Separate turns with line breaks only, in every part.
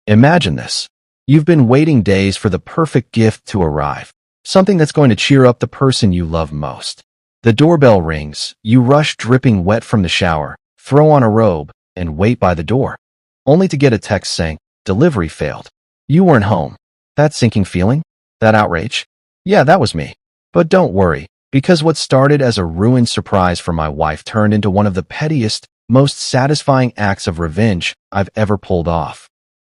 Imagine this. You've been waiting days for the perfect gift to arrive, something that's going to cheer up the person you love most. The doorbell rings, you rush dripping wet from the shower, throw on a robe, and wait by the door, only to get a text saying, "Delivery failed." You weren't home. That sinking feeling? That outrage? Yeah, that was me. But don't worry, because what started as a ruined surprise for my wife turned into one of the pettiest, most satisfying acts of revenge I've ever pulled off.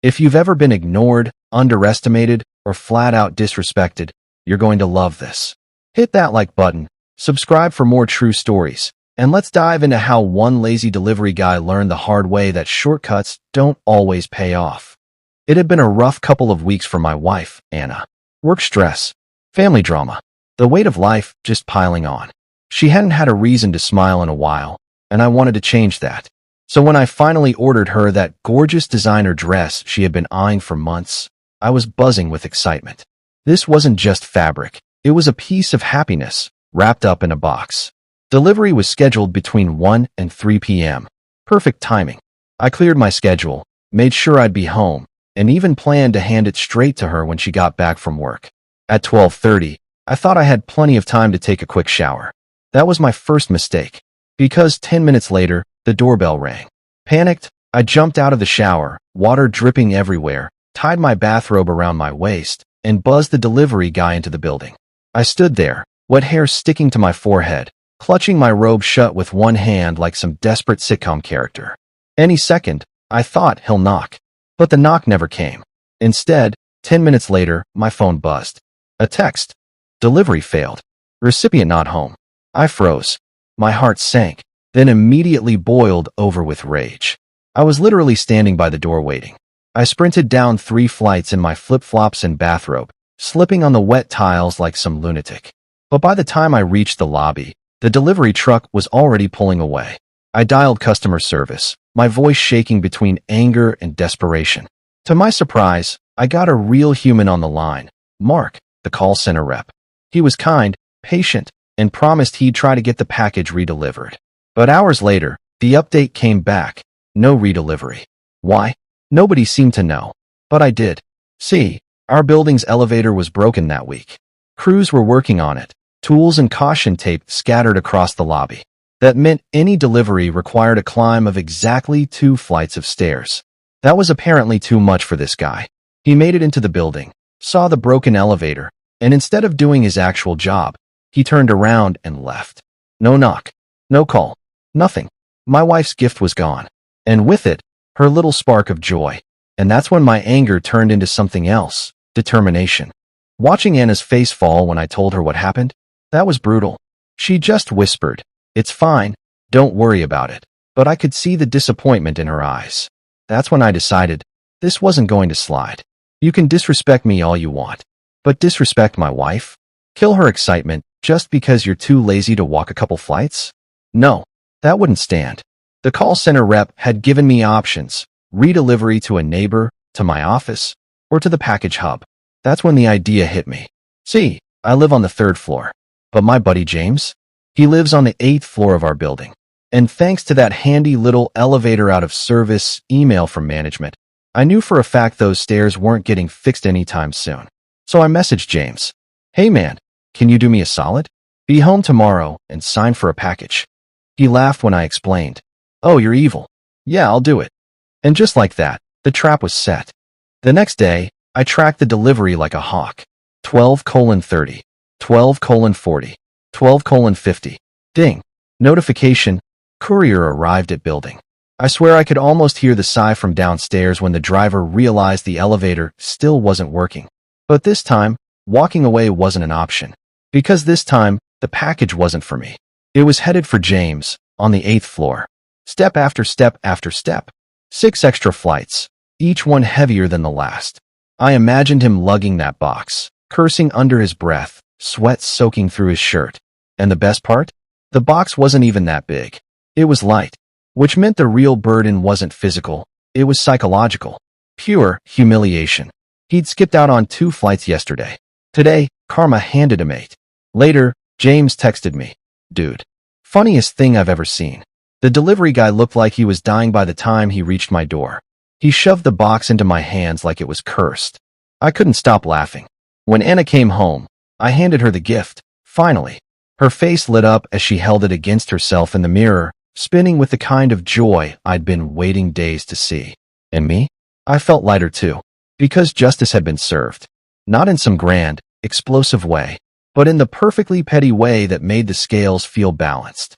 If you've ever been ignored, underestimated, or flat out disrespected, you're going to love this. Hit that like button, subscribe for more true stories, and let's dive into how one lazy delivery guy learned the hard way that shortcuts don't always pay off. It had been a rough couple of weeks for my wife, Anna. Work stress, family drama, the weight of life just piling on. She hadn't had a reason to smile in a while, and I wanted to change that. So when I finally ordered her that gorgeous designer dress she had been eyeing for months, I was buzzing with excitement. This wasn't just fabric. It was a piece of happiness, wrapped up in a box. Delivery was scheduled between 1 and 3 p.m. Perfect timing. I cleared my schedule, made sure I'd be home, and even planned to hand it straight to her when she got back from work. At 12:30, I thought I had plenty of time to take a quick shower. That was my first mistake, because 10 minutes later, the doorbell rang. Panicked, I jumped out of the shower, water dripping everywhere, tied my bathrobe around my waist, and buzzed the delivery guy into the building. I stood there, wet hair sticking to my forehead, clutching my robe shut with one hand like some desperate sitcom character. Any second, I thought he'll knock. But the knock never came. Instead, 10 minutes later, my phone buzzed. A text. Delivery failed. Recipient not home. I froze. My heart sank, then immediately boiled over with rage. I was literally standing by the door waiting. I sprinted down 3 flights in my flip-flops and bathrobe, slipping on the wet tiles like some lunatic. But by the time I reached the lobby, the delivery truck was already pulling away. I dialed customer service, my voice shaking between anger and desperation. To my surprise, I got a real human on the line, Mark, the call center rep. He was kind, patient, and promised he'd try to get the package redelivered. But hours later, the update came back. No redelivery. Why? Nobody seemed to know. But I did. See, our building's elevator was broken that week. Crews were working on it, tools and caution tape scattered across the lobby. That meant any delivery required a climb of exactly 2 flights of stairs. That was apparently too much for this guy. He made it into the building, saw the broken elevator, and instead of doing his actual job, he turned around and left. No knock, no call, nothing. My wife's gift was gone, and with it, her little spark of joy. And that's when my anger turned into something else, determination. Watching Anna's face fall when I told her what happened, that was brutal. She just whispered, "It's fine, don't worry about it." But I could see the disappointment in her eyes. That's when I decided, this wasn't going to slide. You can disrespect me all you want, but disrespect my wife? Kill her excitement just because you're too lazy to walk a couple flights? No, that wouldn't stand. The call center rep had given me options, redelivery to a neighbor, to my office, or to the package hub. That's when the idea hit me. See, I live on the 3rd floor, but my buddy James? He lives on the 8th floor of our building. And thanks to that handy little elevator out of service email from management, I knew for a fact those stairs weren't getting fixed anytime soon. So I messaged James. "Hey man, can you do me a solid? Be home tomorrow and sign for a package." He laughed when I explained. "Oh, you're evil. Yeah, I'll do it." And just like that, the trap was set. The next day, I tracked the delivery like a hawk. 12:30, 12:40, 12:50. Ding. Notification. Courier arrived at building. I swear I could almost hear the sigh from downstairs when the driver realized the elevator still wasn't working. But this time, walking away wasn't an option. Because this time, the package wasn't for me. It was headed for James, on the 8th floor. Step after step after step. 6 extra flights, each one heavier than the last. I imagined him lugging that box, cursing under his breath, sweat soaking through his shirt. And the best part? The box wasn't even that big. It was light, which meant the real burden wasn't physical, it was psychological. Pure humiliation. He'd skipped out on 2 flights yesterday. Today, karma handed him 8. Later, James texted me. "Dude, funniest thing I've ever seen. The delivery guy looked like he was dying by the time he reached my door. He shoved the box into my hands like it was cursed. I couldn't stop laughing. When Anna came home, I handed her the gift. Finally, her face lit up as she held it against herself in the mirror, spinning with the kind of joy I'd been waiting days to see. And me? I felt lighter too, because justice had been served. Not in some grand, explosive way, but in the perfectly petty way that made the scales feel balanced.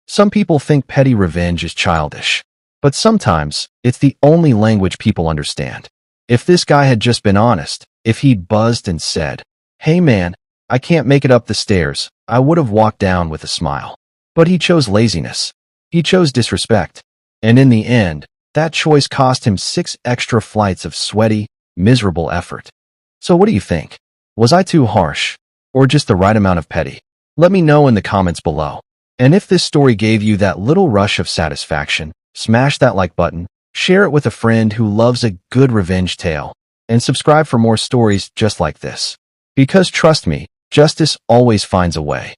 Some people think petty revenge is childish, but sometimes it's the only language people understand. If this guy had just been honest, if he'd buzzed and said, "Hey man, I can't make it up the stairs," I would have walked down with a smile. But he chose laziness. He chose disrespect. And in the end, that choice cost him 6 extra flights of sweaty, miserable effort. So what do you think? Was I too harsh? Or just the right amount of petty? Let me know in the comments below. And if this story gave you that little rush of satisfaction, smash that like button, share it with a friend who loves a good revenge tale, and subscribe for more stories just like this. Because trust me, justice always finds a way.